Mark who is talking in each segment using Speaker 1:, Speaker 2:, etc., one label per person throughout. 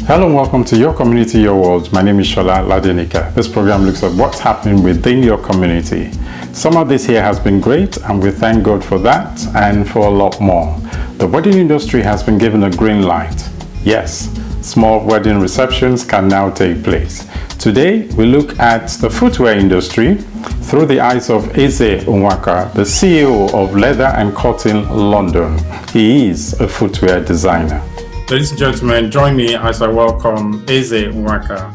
Speaker 1: Hello and welcome to Your Community, Your World. My name is Shola Ladenika. This program looks at what's happening within your community. Summer this year has been great and we thank God for that and for a lot more. The wedding industry has been given a green light. Yes, small wedding receptions can now take place. Today we look at the footwear industry through the eyes of Eze Nwaka, the CEO of Leather and Cotton London. He is a footwear designer. Ladies and gentlemen, join me as I welcome Eze Nwaka,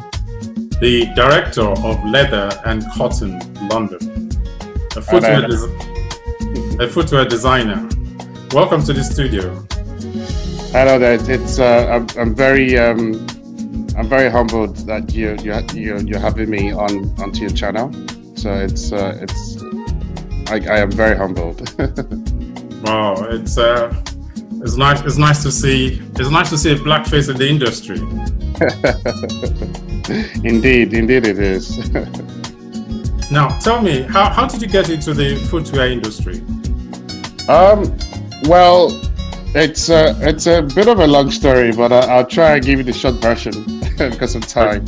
Speaker 1: the Director of Leather and Cotton London, a footwear designer. Welcome to the studio.
Speaker 2: Hello there. It's I'm very humbled that you're having me onto your channel. So I am very humbled.
Speaker 1: Wow, it's nice to see a black face in the industry.
Speaker 2: Indeed it is.
Speaker 1: Now, tell me, how did you get into the footwear industry?
Speaker 2: Well, it's a bit of a long story, but I'll try and give you the short version because of time.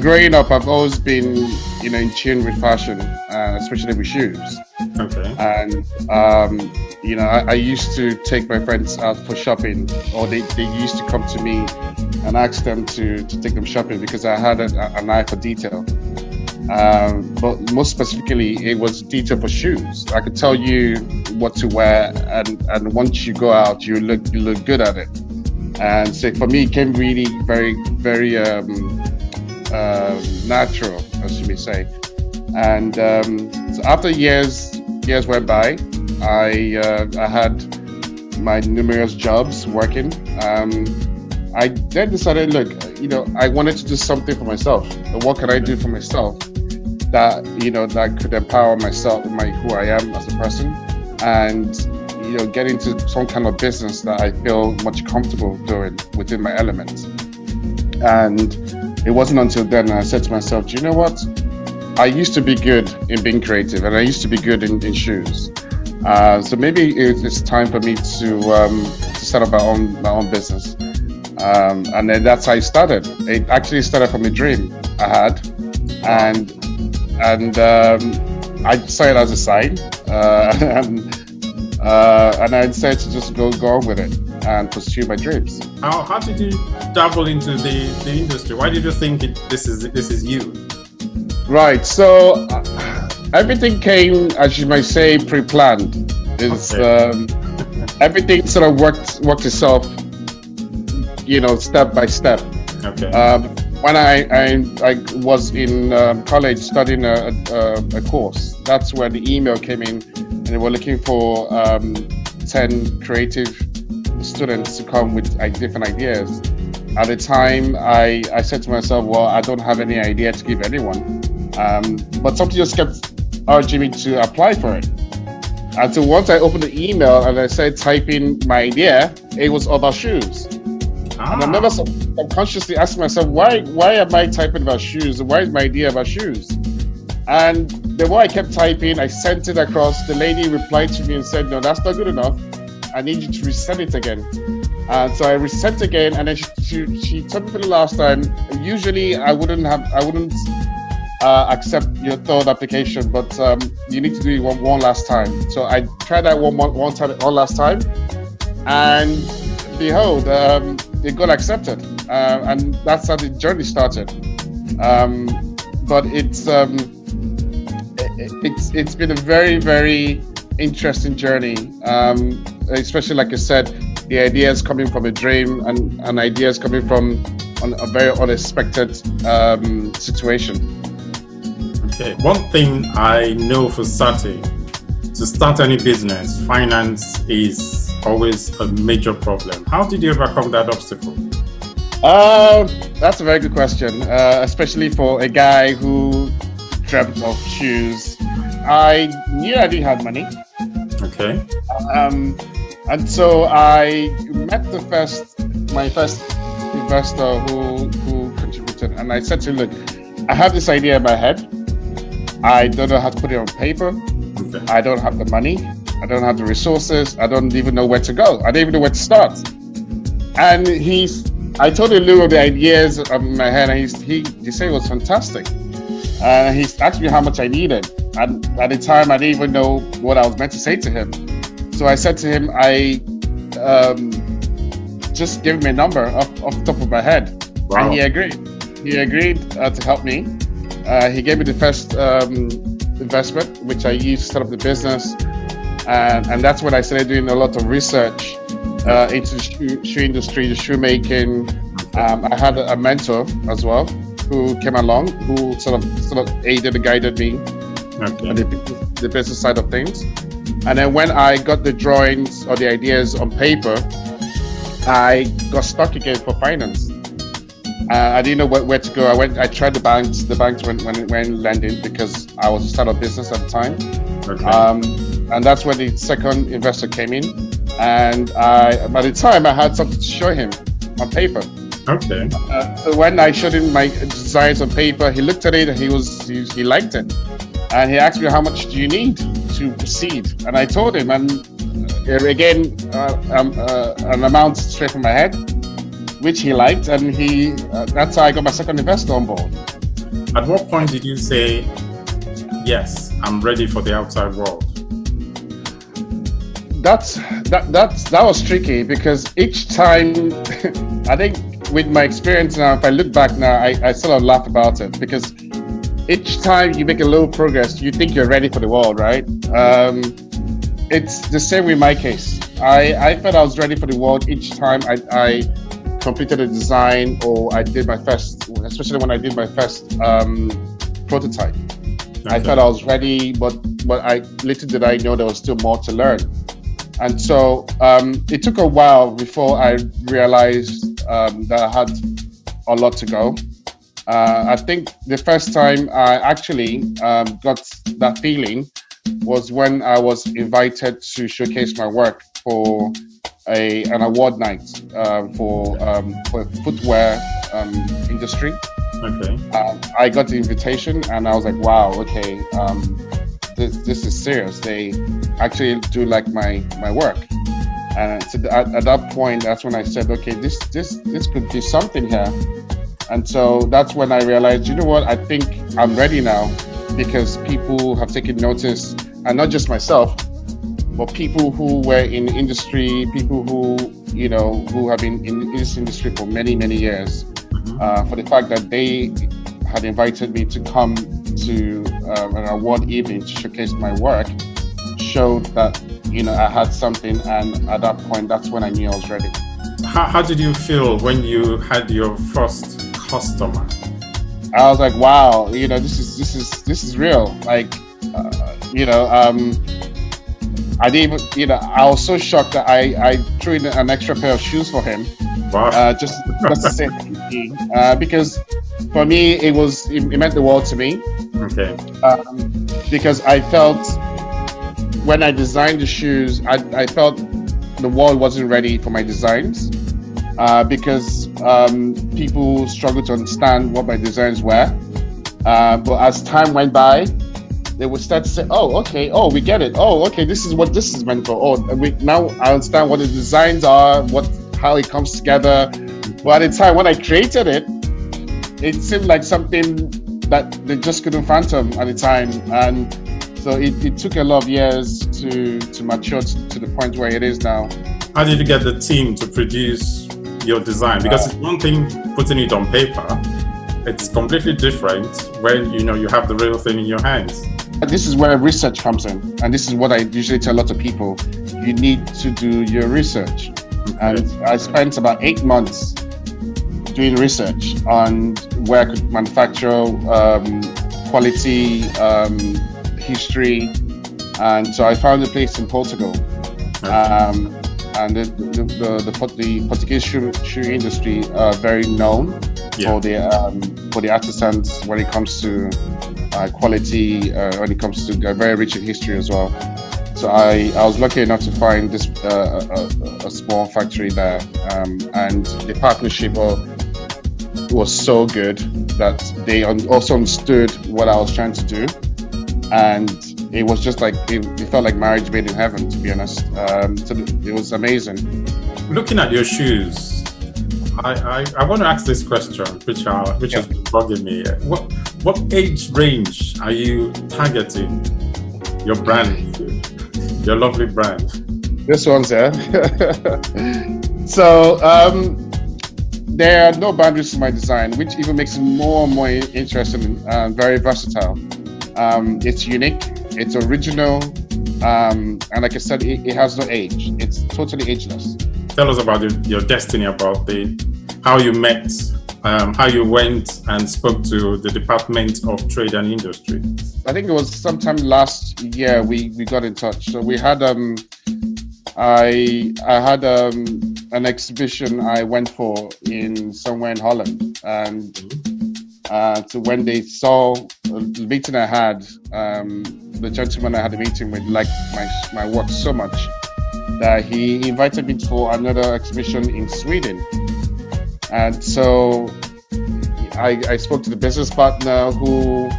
Speaker 2: Growing up, I've always been, in tune with fashion, especially with shoes.
Speaker 1: Okay.
Speaker 2: And I used to take my friends out for shopping, or they used to come to me and ask them to take them shopping because I had an eye for detail. But most specifically, it was detail for shoes. I could tell you what to wear, and once you go out, you look good at it. And so for me, it came really very, very natural, as you may say. And so after years went by, I had my numerous jobs working. I then decided, look, I wanted to do something for myself. What can I do for myself that that could empower myself, who I am as a person, and get into some kind of business that I feel much comfortable doing within my element. And it wasn't until then I said to myself, do you know what? I used to be good in being creative, and I used to be good in shoes. So maybe it's time for me to set up my own business. And then that's how it started. It actually started from a dream I had, and I saw it as a sign, and I decided to just go on with it and pursue my dreams.
Speaker 1: How did you dabble into the industry? Why did you think this is you?
Speaker 2: Right. So everything came, as you might say, pre-planned. Everything sort of worked itself, step by step.
Speaker 1: Okay.
Speaker 2: When I was in college studying a course, that's where the email came in, and they were looking for 10 creative students to come with different ideas. At the time, I said to myself, well, I don't have any idea to give anyone. But something just kept urging me to apply for it. And so once I opened the email and I started typing my idea, it was about shoes. And I remember subconsciously asking myself, why am I typing about shoes? Why is my idea about shoes? And the more I kept typing, I sent it across. The lady replied to me and said, no, that's not good enough. I need you to resend it again. And so I resent again, and then she told me for the last time, usually I wouldn't accept your third application, but you need to do it one last time. So I tried that one last time, and behold, it got accepted, and that's how the journey started. But it's been a very, very interesting journey, especially like I said, the ideas coming from a dream and ideas coming from a very unexpected situation.
Speaker 1: Okay, one thing I know for certain, to start any business, finance is always a major problem. How did you overcome that obstacle?
Speaker 2: That's a very good question, especially for a guy who dreamt of shoes. I knew I didn't have money.
Speaker 1: Okay.
Speaker 2: And so I met my first investor who contributed, and I said to him, look, I have this idea in my head. I don't know how to put it on paper. Okay. I don't have the money. I don't have the resources. I don't even know where to go. I don't even know where to start. And I told him a little of the ideas in my head, and he said it was fantastic. And he asked me how much I needed. And at the time, I didn't even know what I was meant to say to him. So I said to him, I just gave him a number off the top of my head. Wow. And he agreed. He agreed to help me. He gave me the first investment, which I used to set up the business. And that's when I started doing a lot of research into the shoe industry, the shoemaking. I had a mentor as well who came along, who sort of aided and guided me on the business side of things. And then when I got the drawings or the ideas on paper, I got stuck again for finance. I didn't know where to go. I tried the banks. The banks went lending because I was a startup business at the time. Okay. And that's when the second investor came in. And by the time I had something to show him on paper.
Speaker 1: Okay.
Speaker 2: So when I showed him my designs on paper, he looked at it and he liked it. And he asked me, how much do you need to proceed? And I told him, and again, an amount straight from my head, which he liked, and that's how I got my second investor on board.
Speaker 1: At what point did you say, yes, I'm ready for the outside world?
Speaker 2: That was tricky, because each time, I think with my experience now, if I look back now, I sort of laugh about it, because each time you make a little progress, you think you're ready for the world, right? It's the same with my case. I felt I was ready for the world each time I completed a design, or I did my first, especially when I did my first prototype. Okay. I thought I was ready, but little did I know there was still more to learn. And so it took a while before I realized that I had a lot to go. I think the first time I actually got that feeling was when I was invited to showcase my work for an award night for footwear industry. Okay. I got the invitation and I was like, wow, okay, this is serious. They actually do like my work. And so at that point, that's when I said, okay, this could be something here. And so that's when I realized, you know what, I think I'm ready now, because people have taken notice, and not just myself, but people who were in the industry, people who have been in this industry for many, many years, for the fact that they had invited me to come to an award evening to showcase my work, showed that, I had something. And at that point, that's when I knew I was ready.
Speaker 1: How did you feel when you had your first customer?
Speaker 2: I was like, wow, this is real. Like, I didn't even, I was so shocked that I threw in an extra pair of shoes for him. Wow. Just to say thank you. Because for me, it meant the world to me. Okay. Because I felt when I designed the shoes, I felt the world wasn't ready for my designs. Because people struggled to understand what my designs were. But as time went by, they would start to say, oh, okay, oh, we get it. Oh, okay, this is what this is meant for. Oh, now I understand what the designs are, how it comes together. But at the time when I created it, it seemed like something that they just couldn't fathom at the time. And so it took a lot of years to mature to the point where it is now.
Speaker 1: How did you get the team to produce your design? Because it's one thing putting it on paper, it's completely different when you have the real thing in your hands.
Speaker 2: This is where research comes in, and this is what I usually tell a lot of people. You need to do your research. Okay. And I spent about 8 months doing research on where I could manufacture, quality, history, and so I found a place in Portugal. Okay. And the Portuguese shoe industry are very known for the artisans when it comes to quality, when it comes to very rich in history as well. So I was lucky enough to find this a small factory there, and the partnership was so good that they also understood what I was trying to do, and it was just like it felt like marriage made in heaven, to be honest. So it was amazing.
Speaker 1: Looking at your shoes, I want to ask this question, which has been bugging me. What age range are you targeting your brand, your lovely brand?
Speaker 2: This one's there. So there are no boundaries to my design, which even makes it more and more interesting and very versatile. It's unique, it's original, and like I said, it has no age. It's totally ageless.
Speaker 1: Tell us about your destiny, about how you met, how you went and spoke to the Department of Trade and Industry.
Speaker 2: I think it was sometime last year we got in touch. So we had I had an exhibition I went for in somewhere in Holland, and so when they saw the meeting I had, the gentleman I had a meeting with liked my work so much that he invited me for another exhibition in Sweden. And so I spoke to the business partner who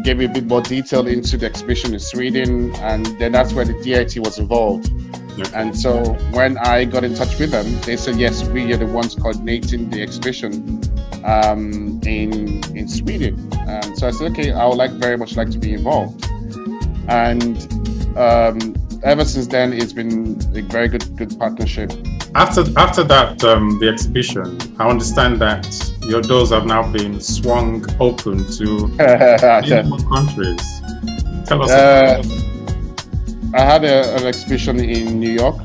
Speaker 2: gave me a bit more detail into the exhibition in Sweden, and then that's where the DIT was involved.
Speaker 1: Okay.
Speaker 2: And so when I got in touch with them, they said, yes, we are the ones coordinating the exhibition in Sweden. And so I said, okay, I would very much like to be involved. And ever since then, it's been a very good partnership.
Speaker 1: After that, the exhibition, I understand that your doors have now been swung open to more countries. Tell us about it.
Speaker 2: I had an exhibition in New York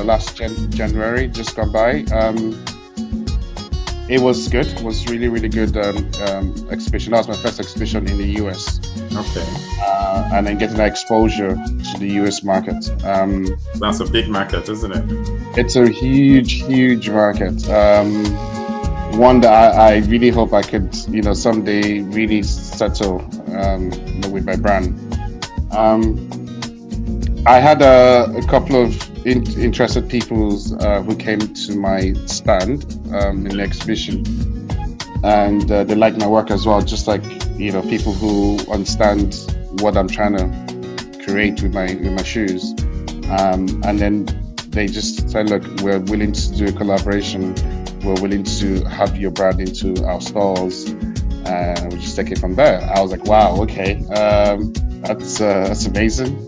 Speaker 2: last January, just gone by. It was good. It was really good exhibition. That was my first exhibition in the US.
Speaker 1: Okay.
Speaker 2: And then getting that exposure to the US market.
Speaker 1: That's a big market, isn't it?
Speaker 2: It's a huge market. One that I really hope I could, someday really settle with my brand. I had a couple of interested people who came to my stand in the exhibition, and they liked my work as well, just like people who understand what I'm trying to create with my shoes. And then they just said, look, we're willing to do a collaboration, we're willing to have your brand into our stores, and we'll just take it from there. I was like, wow, okay, that's amazing.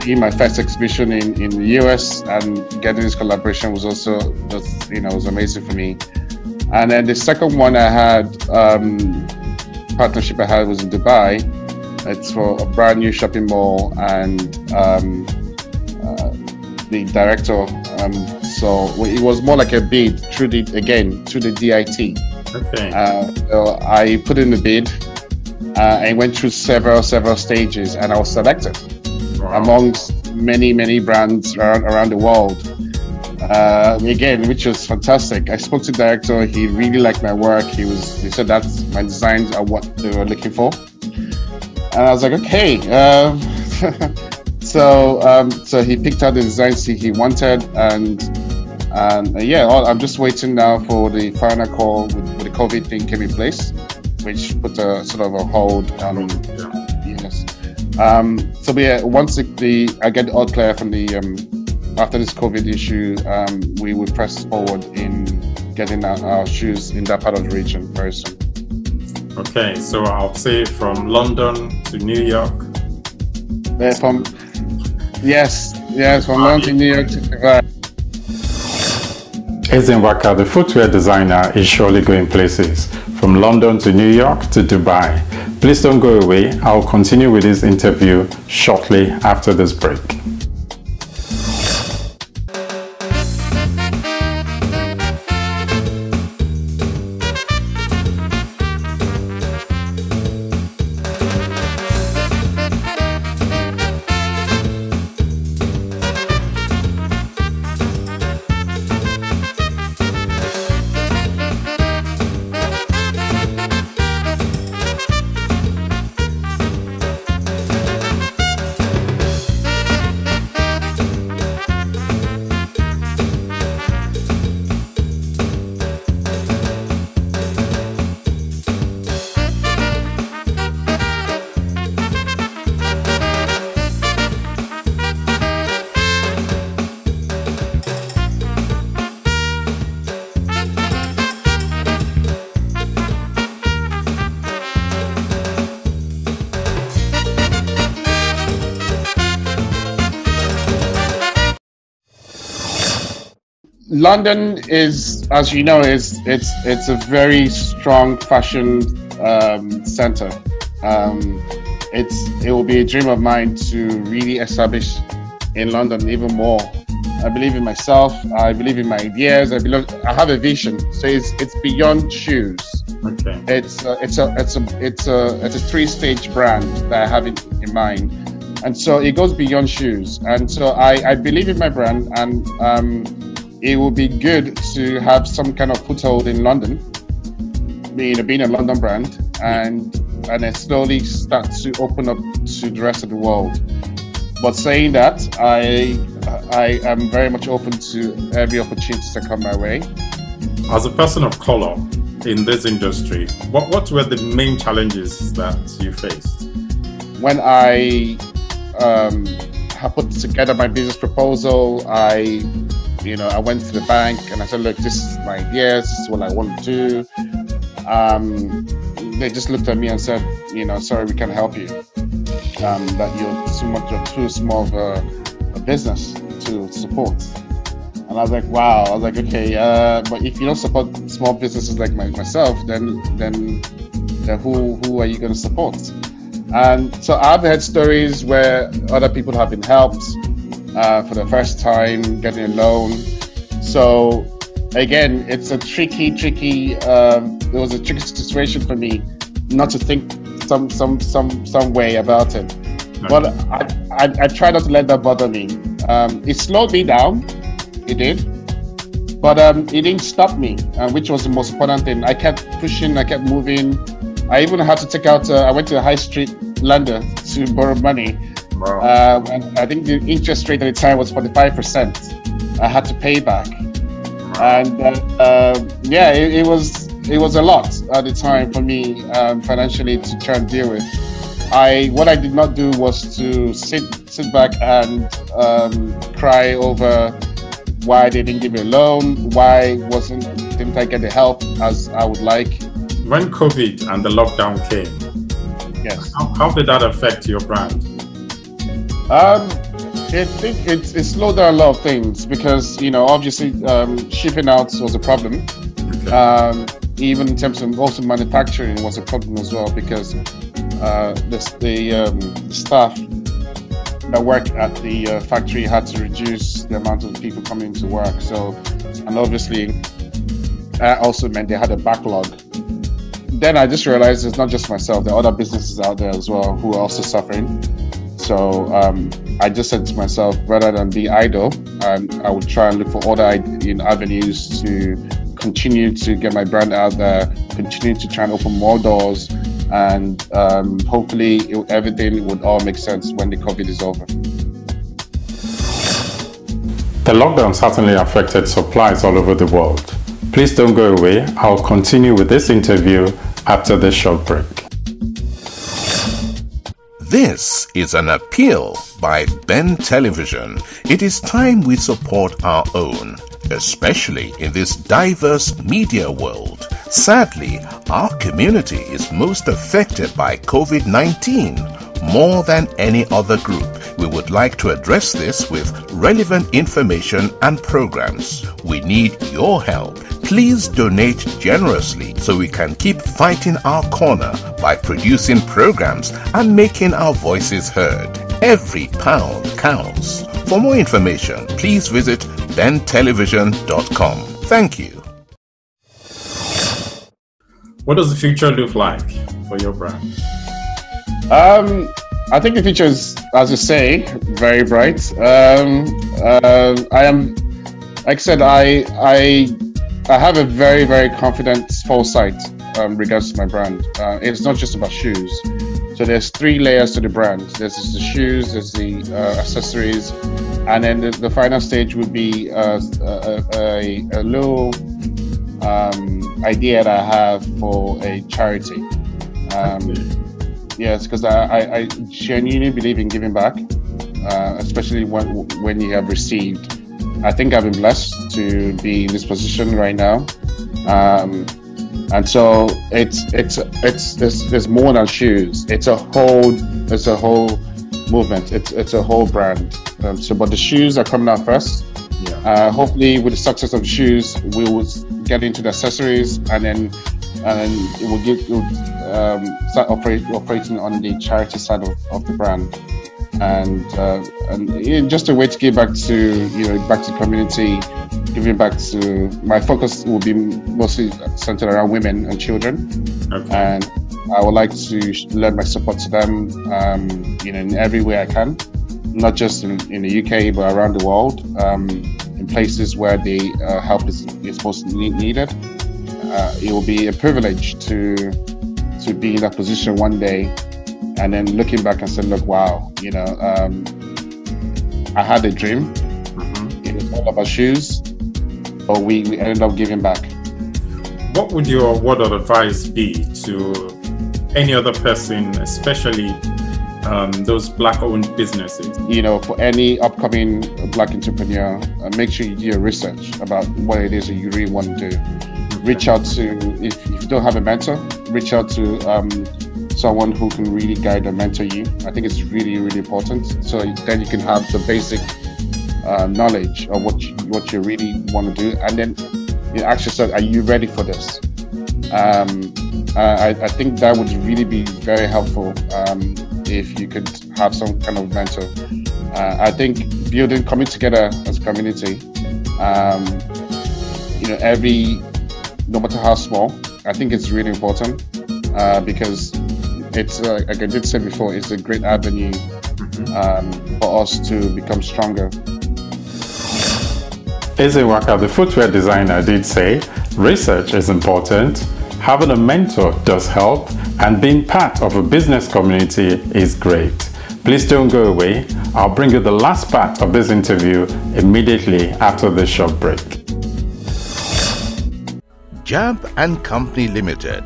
Speaker 2: Being my first exhibition in the US and getting this collaboration was also was amazing for me. And then the second one I had, partnership I had, was in Dubai. It's for a brand new shopping mall, and the director, so it was more like a bid through the DIT.
Speaker 1: Okay.
Speaker 2: So I put in the bid. I went through several stages, and I was selected. Wow. Amongst many brands around the world. Again, which was fantastic. I spoke to the director. He really liked my work. He said that my designs are what they were looking for, and I was like, okay. So he picked out the designs he wanted, and yeah, I'm just waiting now for the final call with the COVID thing came in place, which put a sort of a hold on. Yes. So yeah, once I get the all clear from the after this COVID issue, we will press forward in getting our shoes in that part of the region very soon. Okay, so I'll say from London to New York. From London to New York to Dubai.
Speaker 1: Eze Nwaka, the footwear designer, is surely going places. From London to New York to Dubai. Please don't go away. I'll continue with this interview shortly after this break.
Speaker 2: London is, as you know, it's a very strong fashion center. It will be a dream of mine to really establish in London even more. I believe in myself. I believe in my ideas. I have a vision. So it's beyond shoes.
Speaker 1: Okay.
Speaker 2: It's a three-stage brand that I have in mind, and so it goes beyond shoes. And so I believe in my brand, and it will be good to have some kind of foothold in London, being a London brand, and then slowly start to open up to the rest of the world. But saying that, I am very much open to every opportunity that come my way.
Speaker 1: As a person of color in this industry, what were the main challenges that you faced?
Speaker 2: When I have put together my business proposal, I went to the bank and I said, look, this is my ideas, this is what I want to do. They just looked at me and said, sorry, we can't help you. That you're too small of a business to support. And I was like, wow. I was like, okay, but if you don't support small businesses like myself, then who are you going to support? And so I've heard stories where other people have been helped for the first time getting a loan. So again, it's a tricky. It was a tricky situation for me not to think some way about it. No. But I try not to let that bother me. It slowed me down. It did. But it didn't stop me, which was the most important thing. I kept pushing, I kept moving. I even had to take out, I went to the high street lender to borrow money. Wow. And I think the interest rate at the time was 45%. I had to pay back. Wow. And yeah, it was a lot at the time for me financially to try and deal with. What I did not do was to sit back and cry over why they didn't give me a loan, why didn't I get the help as I would like.
Speaker 1: When COVID and the lockdown came,
Speaker 2: yes,
Speaker 1: how did that affect your brand?
Speaker 2: I think it slowed down a lot of things because obviously shipping out was a problem. Okay. Even in terms of also manufacturing was a problem as well because the staff that work at the factory had to reduce the amount of people coming to work. So, and obviously that also meant they had a backlog. Then I just realized it's not just myself, there are other businesses out there as well who are also suffering. So I just said to myself, rather than be idle, I would try and look for other avenues to continue to get my brand out there, continue to try and open more doors, and hopefully everything would all make sense when the COVID is over.
Speaker 1: The lockdown certainly affected supplies all over the world. Please don't go away. I'll continue with this interview after this short break.
Speaker 3: This is an appeal by Ben Television. It is time we support our own, especially in this diverse media world. Sadly, our community is most affected by COVID-19 more than any other group. We would like to address this with relevant information and programs. We need your help. Please donate generously so we can keep fighting our corner by producing programs and making our voices heard. Every pound counts. For more information, please visit bentelevision.com. Thank you.
Speaker 1: What does the future look like for your brand?
Speaker 2: I think the future is, as you say, very bright. I am, like I said, I have a very, very confident foresight regards to my brand. It's not just about shoes. So there's 3 layers to the brand. There's the shoes, there's the accessories, and then the final stage would be a little idea that I have for a charity. Yes, because I genuinely believe in giving back, especially when you have received. I think I've been blessed to be in this position right now, and so there's more than shoes. It's a whole movement. It's a whole brand. But the shoes are coming out first. Hopefully, with the success of shoes, we will get into the accessories, and then it will start operating on the charity side of the brand, and just a way to give back to back to the community, giving back to. My focus will be mostly centered around women and children, and I would like to lend my support to them, in every way I can, not just in the UK but around the world, in places where the help is most needed. It will be a privilege to be in that position one day, and then looking back and saying, "Look, wow, I had a dream. It was all about shoes, but we ended up giving back."
Speaker 1: What would your word of advice be to any other person, especially those Black-owned businesses?
Speaker 2: For any upcoming Black entrepreneur, make sure you do your research about what it is that you really want to do. Reach out to, if you don't have a mentor, reach out to someone who can really guide and mentor you. I think it's really, really important. So then you can have the basic knowledge of what you really want to do, and then you ask yourself, are you ready for this? I think that would really be very helpful if you could have some kind of mentor. I think coming together as a community, no matter how small, I think it's really important because it's, like I did say before, it's a great avenue for us to become stronger.
Speaker 1: Eze Nwaka, the footwear designer, did say research is important, having a mentor does help, and being part of a business community is great. Please don't go away. I'll bring you the last part of this interview immediately after this short break.
Speaker 3: Jab and Company Limited.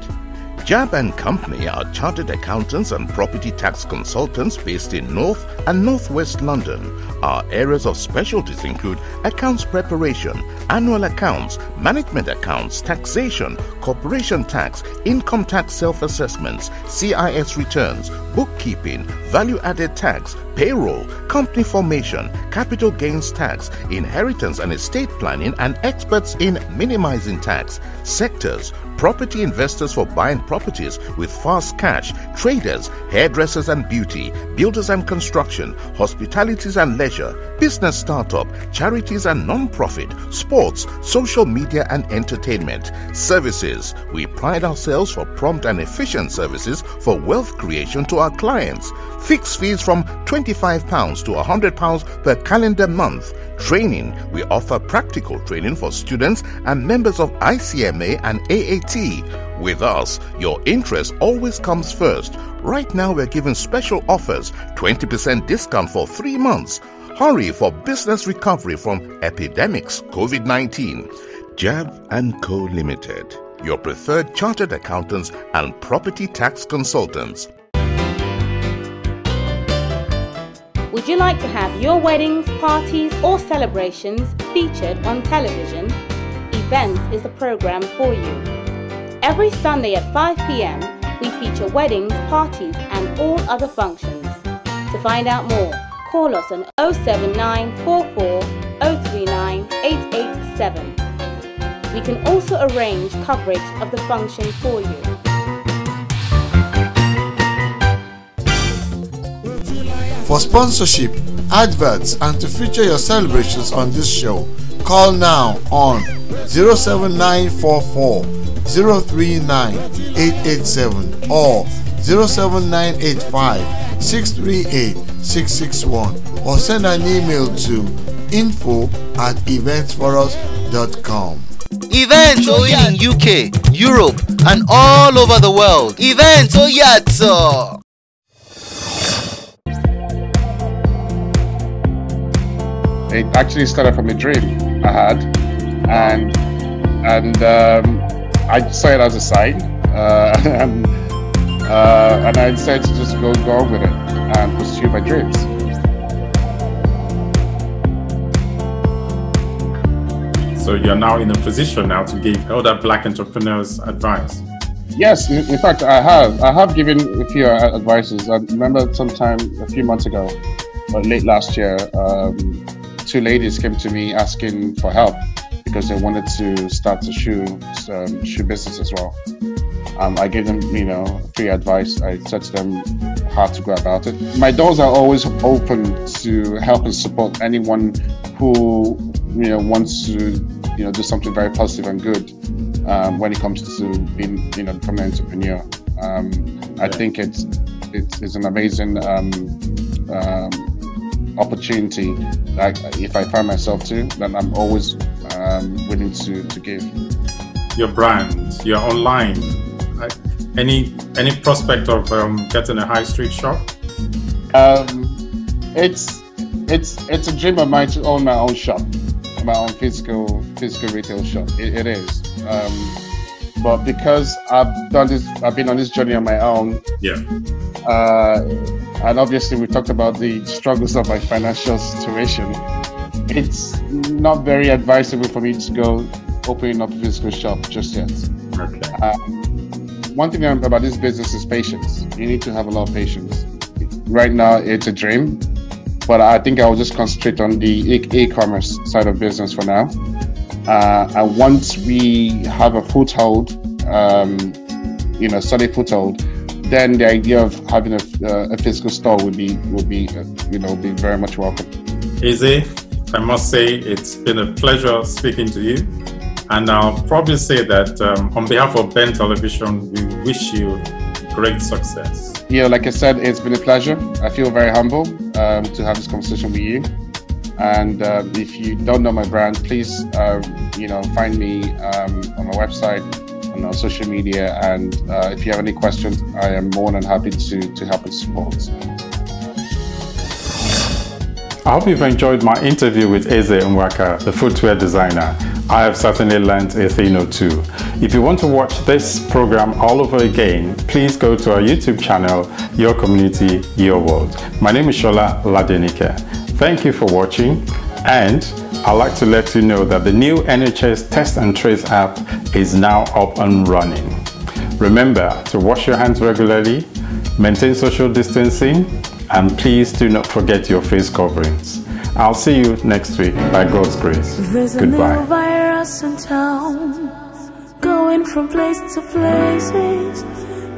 Speaker 3: Jab and Company are chartered accountants and property tax consultants based in North and Northwest London. Our areas of specialties include accounts preparation, annual accounts, management accounts, taxation, corporation tax, income tax self-assessments, CIS returns, bookkeeping, value-added tax, payroll, company formation, capital gains tax, inheritance and estate planning, and experts in minimizing tax. Sectors: property investors for buying properties with fast cash, traders, hairdressers and beauty, builders and construction, hospitalities and leisure, business startup, charities and non-profit, sports, social media and entertainment. Services: we pride ourselves for prompt and efficient services for wealth creation to our clients. Fixed fees from £25 to £100 per calendar month. Training: we offer practical training for students and members of ICMA and AAT. With us, your interest always comes first. Right now we're giving special offers, 20% discount for 3 months. Hurry for business recovery from epidemics COVID-19. Jab & Co Limited, your preferred chartered accountants and property tax consultants.
Speaker 4: Would you like to have your weddings, parties or celebrations featured on television? Events is the program for you. Every Sunday at 5 p.m, we feature weddings, parties and all other functions. To find out more, call us on 07944 039 887. We can also arrange coverage of the function for you.
Speaker 5: For sponsorship, adverts, and to feature your celebrations on this show, call now on 07944 039 887 or 07985 638 661, or send an email to info@eventsforus.com.
Speaker 6: Events only in UK, Europe, and all over the world. Events, oh yeah, so.
Speaker 2: It actually started from a dream I had, and I saw it as a sign, and I decided to just go on with it and pursue my dreams.
Speaker 1: So you're now in a position now to give other Black entrepreneurs advice.
Speaker 2: Yes, in fact, I have given a few advices. I remember sometime a few months ago, or late last year, 2 ladies came to me asking for help because they wanted to start a shoe business as well. I gave them, free advice. I said to them how to go about it. My doors are always open to help and support anyone who, wants to, do something very positive and good when it comes to being, becoming an entrepreneur. I think it's an amazing opportunity. Like if I find myself to, then I'm always willing to give.
Speaker 1: Your brand, you're online. Any prospect of getting a high street shop?
Speaker 2: It's a dream of mine to own my own shop, my own physical retail shop. It is. But because I've been on this journey on my own.
Speaker 1: Yeah.
Speaker 2: And obviously we talked about the struggles of my financial situation. It's not very advisable for me to go opening up a physical shop just yet.
Speaker 1: Okay.
Speaker 2: One thing about this business is patience. You need to have a lot of patience. Right now, it's a dream, but I think I will just concentrate on the e-commerce side of business for now. And once we have a foothold, solid foothold, then the idea of having a physical store would be very much welcome.
Speaker 1: Eze, I must say it's been a pleasure speaking to you. And I'll probably say that on behalf of Ben Television, we wish you great success.
Speaker 2: Yeah, like I said, it's been a pleasure. I feel very humble to have this conversation with you. And if you don't know my brand, please, find me on my website, on our social media. And if you have any questions, I am more than happy to help and support.
Speaker 1: I hope you've enjoyed my interview with Eze Nwaka, the footwear designer. I have certainly learned a thing or two. If you want to watch this program all over again, please go to our YouTube channel, Your Community, Your World. My name is Shola Ladenike. Thank you for watching, and I'd like to let you know that the new NHS Test and Trace app is now up and running. Remember to wash your hands regularly, maintain social distancing, and please do not forget your face coverings. I'll see you next week by God's grace.
Speaker 7: There's
Speaker 1: Goodbye.
Speaker 7: a new virus in town, going from place to places.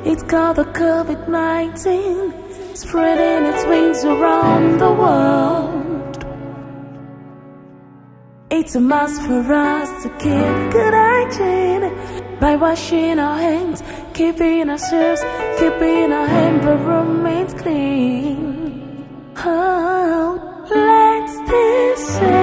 Speaker 7: It's called the COVID-19, spreading its wings around the world. It's a must for us to keep good hygiene by washing our hands, keeping ourselves, keeping our environment clean. Oh, let's stay safe.